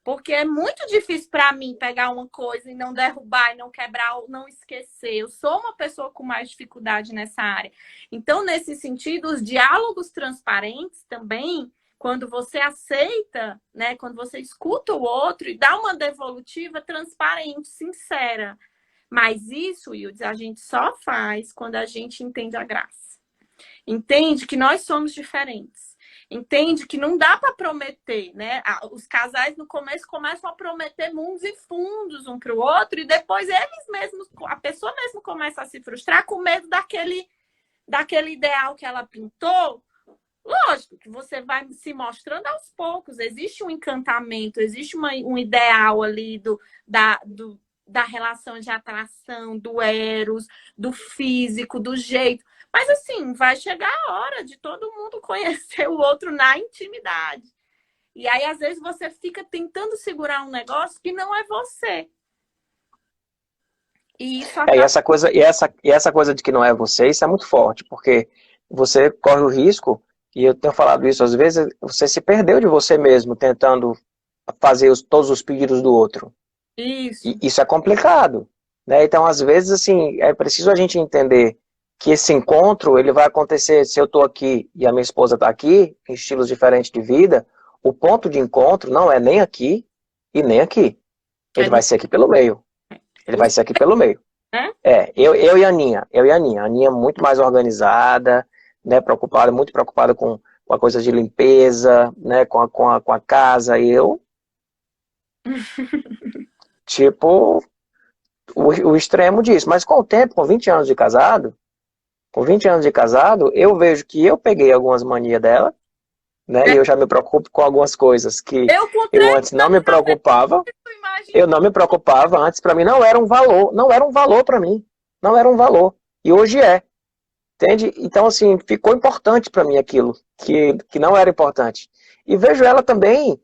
Porque é muito difícil para mim pegar uma coisa e não derrubar, e não quebrar, ou não esquecer. Eu sou uma pessoa com mais dificuldade nessa área. Então, nesse sentido, os diálogos transparentes também, quando você aceita, né, quando você escuta o outro e dá uma devolutiva transparente, sincera. Mas isso, Yildiz, a gente só faz quando a gente entende a graça. Entende que nós somos diferentes. Entende que não dá para prometer, né? Os casais no começo começam a prometer mundos e fundos um para o outro e depois eles mesmos, a pessoa mesmo começa a se frustrar com medo daquele ideal que ela pintou. Lógico que você vai se mostrando aos poucos. Existe um encantamento, existe um ideal ali da relação de atração, do eros, do físico, do jeito. Mas assim, vai chegar a hora de todo mundo conhecer o outro na intimidade. E aí, às vezes, você fica tentando segurar um negócio que não é você. E isso acaba... e essa coisa de que não é você, isso é muito forte, porque você corre o risco, e eu tenho falado isso às vezes, você se perdeu de você mesmo, tentando fazer todos os pedidos do outro. Isso. E isso é complicado, né? Então, às vezes, assim, é preciso a gente entender que esse encontro, ele vai acontecer se eu estou aqui e a minha esposa está aqui, em estilos diferentes de vida, o ponto de encontro não é nem aqui e nem aqui. Ele vai ser aqui pelo meio. Ele vai ser aqui pelo meio. Eu e a Aninha. A Aninha é muito mais organizada, né, muito preocupada com a coisa de limpeza, né, com a casa. E eu, tipo, o extremo disso. Mas com o tempo, com 20 anos de casado, eu vejo que eu peguei algumas manias dela, né? E eu já me preocupo com algumas coisas que eu antes não me preocupava. Eu não me preocupava antes, para mim não era um valor para mim, não era um valor. E hoje é, entende? Então, assim, ficou importante para mim aquilo que não era importante. E vejo ela também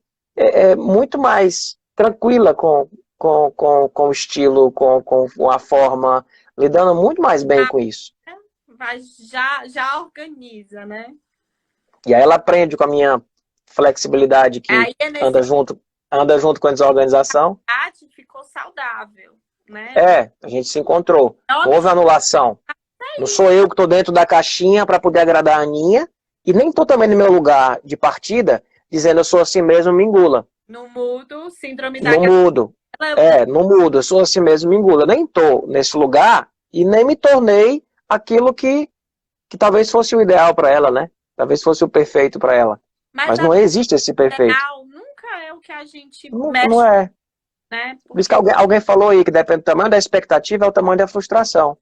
muito mais tranquila com o estilo, com a forma, lidando muito mais bem com isso. Já organiza, né? E aí ela aprende com a minha flexibilidade que anda junto com a desorganização. Ficou saudável, né? A gente se encontrou. Não houve anulação. Não sou eu que estou dentro da caixinha para poder agradar a Aninha e nem estou também no meu lugar de partida dizendo eu sou assim mesmo, me engula. Não mudo, síndrome da... Não mudo. Não mudo, eu sou assim mesmo, me engula. Nem estou nesse lugar e nem me tornei aquilo que talvez fosse o ideal para ela, né? Talvez fosse o perfeito para ela. Mas não existe esse perfeito. Nunca é o que a gente mexe. Não é. Né? Por isso que alguém falou aí que depende do tamanho da expectativa é o tamanho da frustração.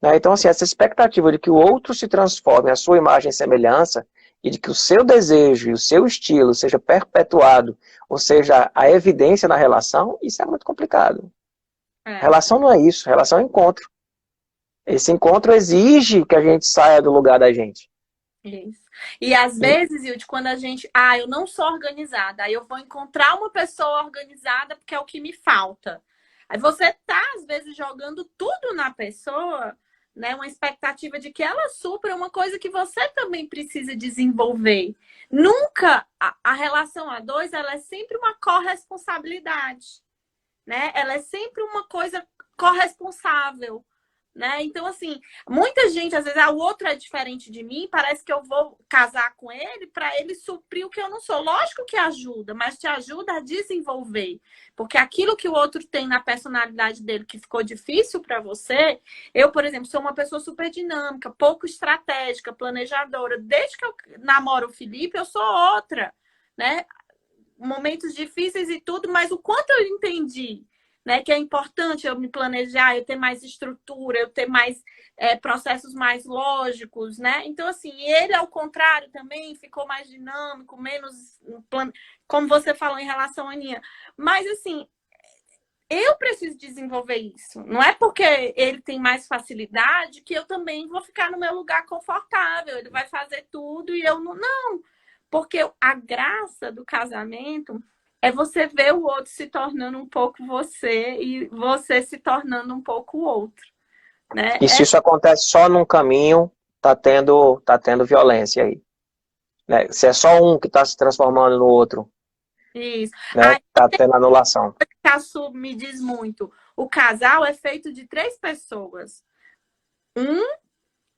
Né? Então, assim, essa expectativa de que o outro se transforme a sua imagem e semelhança e de que o seu desejo e o seu estilo seja perpetuado, ou seja, a evidência na relação, isso é muito complicado. Relação não é isso, relação é encontro. Esse encontro exige que a gente saia do lugar da gente. Isso. E às vezes, Hilde, quando a gente... eu não sou organizada. Aí eu vou encontrar uma pessoa organizada porque é o que me falta. Aí você tá, às vezes, jogando tudo na pessoa, né? Uma expectativa de que ela supra uma coisa que você também precisa desenvolver. Nunca a relação a dois, ela é sempre uma corresponsabilidade, né? Ela é sempre uma coisa corresponsável. Né? Então, assim, muita gente, às vezes, o outro é diferente de mim, parece que eu vou casar com ele para ele suprir o que eu não sou. Lógico que ajuda, mas te ajuda a desenvolver. Porque aquilo que o outro tem na personalidade dele que ficou difícil para você, eu, por exemplo, sou uma pessoa super dinâmica, pouco estratégica, planejadora. Desde que eu namoro o Felipe, eu sou outra, né? Momentos difíceis e tudo, mas o quanto eu entendi, né, que é importante eu me planejar, eu ter mais estrutura, eu ter mais processos mais lógicos, né? Então, assim, ele, ao contrário, também ficou mais dinâmico, menos, como você falou em relação à Aninha. Mas, assim, eu preciso desenvolver isso. Não é porque ele tem mais facilidade que eu também vou ficar no meu lugar confortável. Ele vai fazer tudo e eu não. Não! Porque a graça do casamento é você ver o outro se tornando um pouco você e você se tornando um pouco o outro. Né? E se isso acontece só num caminho, tá tendo violência aí, né? Se é só um que está se transformando no outro, Isso. né? Tá tendo anulação. Caçu me diz muito. O casal é feito de 3 pessoas. Um,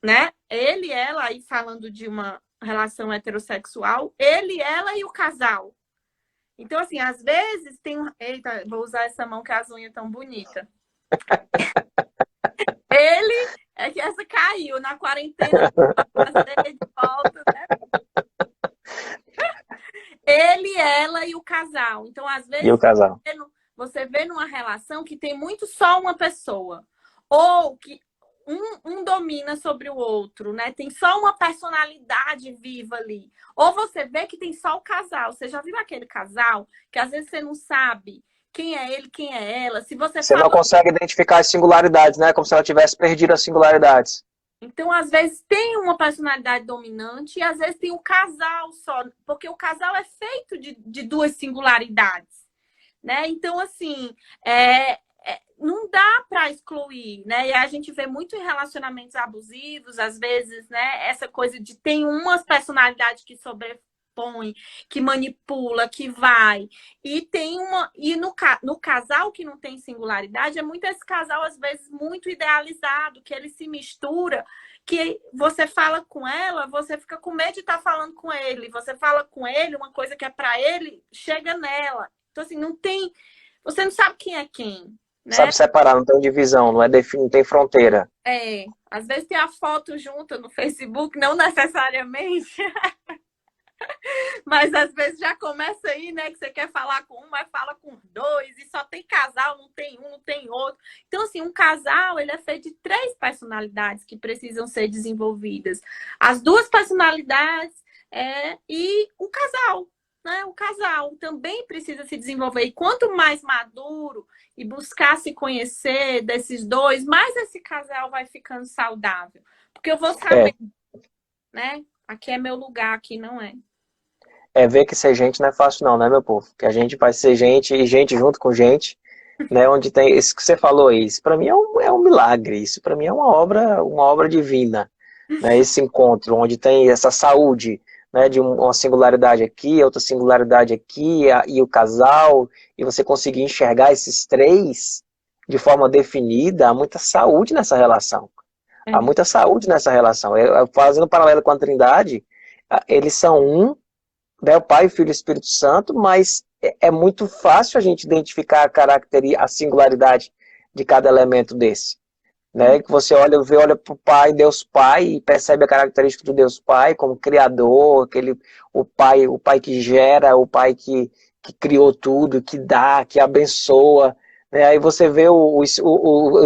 né? Ele, ela, aí falando de uma relação heterossexual, ele, ela e o casal. Então, assim, às vezes tem um. Eita, vou usar essa mão que as unhas tão bonitas. Ele é que essa caiu na quarentena, fazer de volta, né? Ele, ela e o casal. Então, às E o vezes, casal. você vê numa relação que tem muito só uma pessoa. Ou que um domina sobre o outro, né? Tem só uma personalidade viva ali. Ou você vê que tem só o casal. Você já viu aquele casal que às vezes você não sabe quem é ele, quem é ela? Se você Você não fala. consegue identificar as singularidades, né? Como se ela tivesse perdido as singularidades. Então, às vezes, tem uma personalidade dominante e às vezes tem um casal só, porque o casal é feito de 2 singularidades, né? Então, assim, não dá para excluir, né? E a gente vê muito em relacionamentos abusivos, às vezes, né? Essa coisa de tem umas personalidades que sobrepõe, que manipula, que vai. E tem uma. E no casal que não tem singularidade, é muito esse casal, às vezes, muito idealizado, que ele se mistura, que você fala com ela, você fica com medo de estar falando com ele. Você fala com ele, uma coisa que é para ele, chega nela. Então, assim, não tem. Você não sabe quem é quem, né? Sabe separar, não tem divisão, não é não tem fronteira. Às vezes tem a foto junta no Facebook, não necessariamente, mas às vezes já começa aí, né? Que você quer falar com um, mas fala com 2, e só tem casal, não tem um, não tem outro. Então, assim, um casal, ele é feito de 3 personalidades que precisam ser desenvolvidas. As 2 personalidades e o casal, né? O casal também precisa se desenvolver. E quanto mais maduro e buscar se conhecer desses 2, mais esse casal vai ficando saudável. Porque eu vou saber, né? Aqui é meu lugar, aqui não é. Ver que ser gente não é fácil não, né, meu povo? Que a gente vai ser gente e gente junto com gente, né? Onde tem isso que você falou aí, isso para mim é um milagre, isso para mim é uma obra divina, né? Esse encontro onde tem essa saúde, né? De uma singularidade aqui, outra singularidade aqui, e o casal, e você conseguir enxergar esses 3 de forma definida, há muita saúde nessa relação. Há muita saúde nessa relação. Fazendo um paralelo com a Trindade, eles são um, né, o Pai, o Filho e o Espírito Santo, mas é muito fácil a gente identificar a singularidade de cada elemento desse. Né? Que você olha para o Pai, Deus Pai, e percebe a característica do Deus Pai como criador, o pai que gera, o Pai que criou tudo, que dá, que abençoa. Né? Aí você vê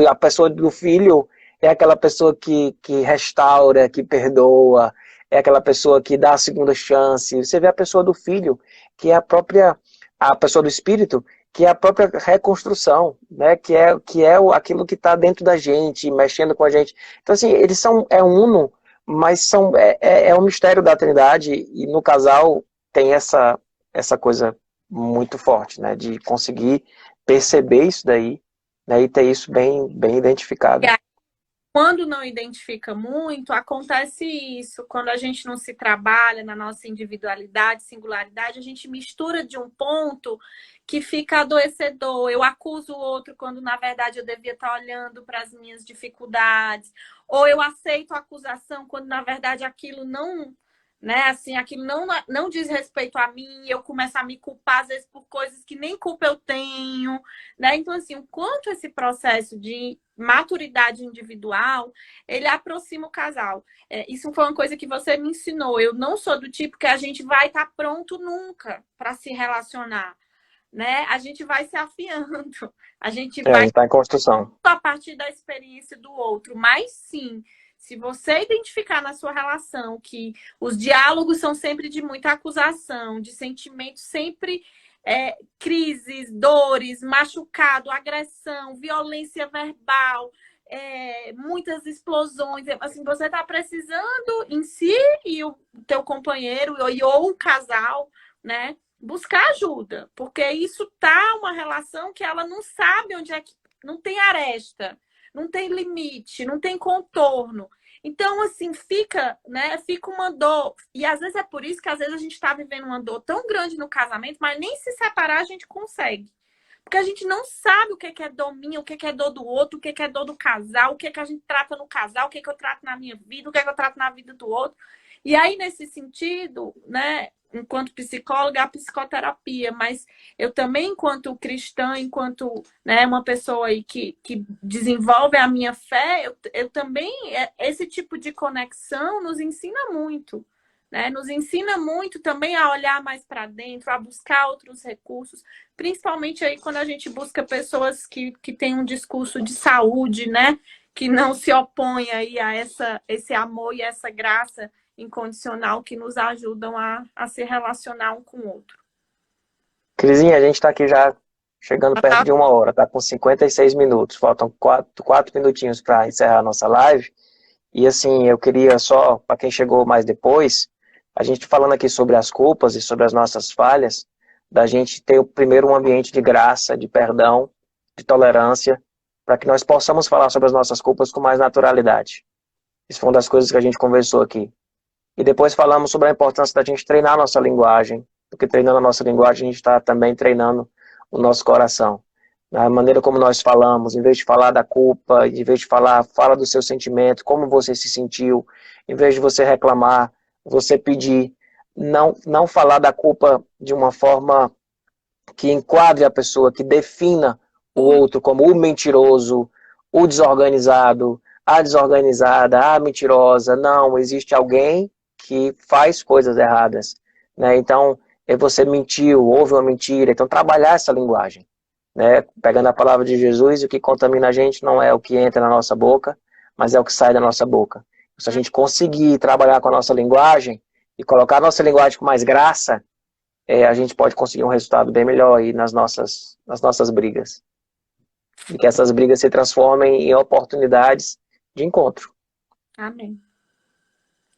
a pessoa do Filho, é aquela pessoa que restaura, que perdoa, é aquela pessoa que dá a segunda chance. Você vê a pessoa do Filho, que é a pessoa do Espírito, que é a própria reconstrução, né? Aquilo que está dentro da gente, mexendo com a gente. Então, assim, eles uno, mas é um mistério da Trindade, e no casal tem essa coisa muito forte, né? De conseguir perceber isso daí, né? E ter isso bem identificado. Quando não identifica muito, acontece isso. Quando a gente não se trabalha na nossa individualidade, singularidade, a gente mistura de um ponto que fica adoecedor. Eu acuso o outro quando, na verdade, eu devia estar olhando para as minhas dificuldades. Ou eu aceito a acusação quando, na verdade, aquilo não, né? Assim, aquilo não diz respeito a mim. Eu começo a me culpar, às vezes, por coisas que nem culpa eu tenho, né? Então, assim, o quanto esse processo de maturidade individual, ele aproxima o casal. Isso foi uma coisa que você me ensinou. Eu não sou do tipo que a gente vai estar pronto nunca para se relacionar, né? A gente vai se afiando, a gente A vai gente está em construção. a partir da experiência do outro, mas sim, se você identificar na sua relação que os diálogos são sempre de muita acusação, de sentimentos sempre crises, dores, machucado, agressão, violência verbal, muitas explosões. Assim, você está precisando em si e o teu companheiro ou o casal, né? Buscar ajuda, porque isso tá uma relação que ela não sabe onde é que não tem aresta, não tem limite, não tem contorno. Então, assim, fica, né? Fica uma dor. E às vezes é por isso que às vezes a gente está vivendo uma dor tão grande no casamento, mas nem se separar a gente consegue. Porque a gente não sabe o que é dor minha, o que é dor do outro, o que é dor do casal, o que a gente trata no casal, o que eu trato na minha vida, o que eu trato na vida do outro. E aí, nesse sentido, né, enquanto psicóloga, a psicoterapia, mas eu também, enquanto cristã, enquanto, né, uma pessoa aí que desenvolve a minha fé, eu também, esse tipo de conexão nos ensina muito. Né? Nos ensina muito também a olhar mais para dentro, a buscar outros recursos, principalmente aí quando a gente busca pessoas que têm um discurso de saúde, né? Que não se opõem aí a esse amor e essa graça incondicional que nos ajudam a se relacionar um com o outro. Crisinha, a gente está aqui já chegando perto de 1 hora, tá com 56 minutos. Faltam quatro minutinhos para encerrar a nossa live. E assim, eu queria só, para quem chegou mais depois, a gente falando aqui sobre as culpas e sobre as nossas falhas, da gente ter primeiro um ambiente de graça, de perdão, de tolerância, para que nós possamos falar sobre as nossas culpas com mais naturalidade. Isso foi uma das coisas que a gente conversou aqui. E depois falamos sobre a importância da gente treinar a nossa linguagem, porque treinando a nossa linguagem, a gente está também treinando o nosso coração. A maneira como nós falamos, em vez de falar da culpa, em vez de falar, fala do seu sentimento, como você se sentiu, em vez de você reclamar, você pedir. Não falar da culpa de uma forma que enquadre a pessoa, que defina o outro como o mentiroso, o desorganizado, a desorganizada, a mentirosa. Não, existe alguém que faz coisas erradas, né? Então, você mentiu, houve uma mentira. Então, trabalhar essa linguagem, né? Pegando a palavra de Jesus, o que contamina a gente não é o que entra na nossa boca, mas é o que sai da nossa boca. Se a gente conseguir trabalhar com a nossa linguagem e colocar a nossa linguagem com mais graça, a gente pode conseguir um resultado bem melhor aí nas nossas brigas. E que essas brigas se transformem em oportunidades de encontro. Amém.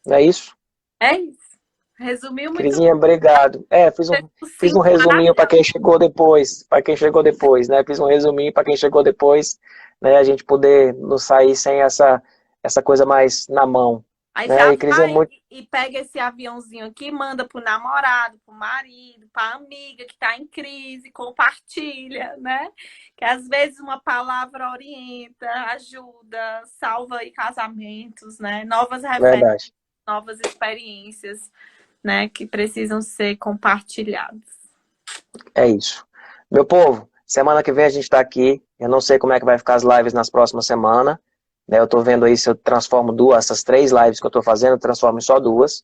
Não é isso? É isso. Resumiu muito. Crisinha, obrigado. Fiz um resuminho para quem chegou depois. Para quem chegou depois, né? Fiz um resuminho para quem chegou depois, né? A gente poder não sair sem essa coisa mais na mão. Aí né? já E Crisinha, vai e pega esse aviãozinho aqui, manda pro namorado, pro marido, pra amiga que tá em crise, compartilha, né? Que às vezes uma palavra orienta, ajuda, salva aí casamentos, né? Novas referências, verdade. novas experiências, né? Que precisam ser compartilhadas. É isso. Meu povo, semana que vem a gente está aqui. Eu não sei como é que vai ficar as lives nas próximas semanas. Né? Eu estou vendo aí se eu transformo essas 3 lives que eu estou fazendo, eu transformo em só 2.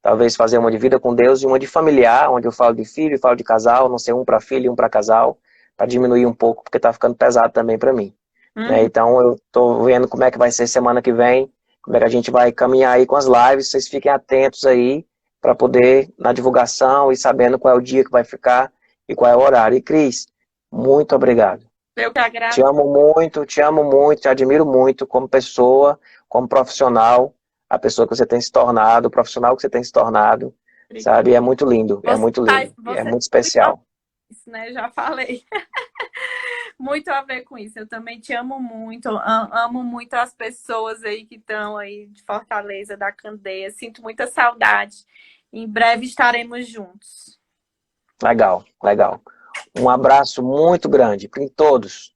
Talvez fazer uma de vida com Deus e uma de familiar, onde eu falo de filho e falo de casal, não ser um para filho e um para casal, para diminuir um pouco, porque está ficando pesado também para mim. Né? Então eu estou vendo como é que vai ser semana que vem, como é que a gente vai caminhar aí com as lives. Vocês fiquem atentos aí para poder, na divulgação e sabendo qual é o dia que vai ficar e qual é o horário. E Cris, muito obrigado. Eu que agradeço. Te amo muito, te admiro muito como pessoa, como profissional, a pessoa que você tem se tornado, o profissional que você tem se tornado, Obrigada. sabe? É muito lindo, é muito lindo, é muito especial. Isso, né? Já falei. Muito a ver com isso. Eu também te amo muito, amo muito as pessoas aí que estão aí de Fortaleza, da Candeia. Sinto muita saudade. Em breve estaremos juntos. Legal, legal. Um abraço muito grande para todos.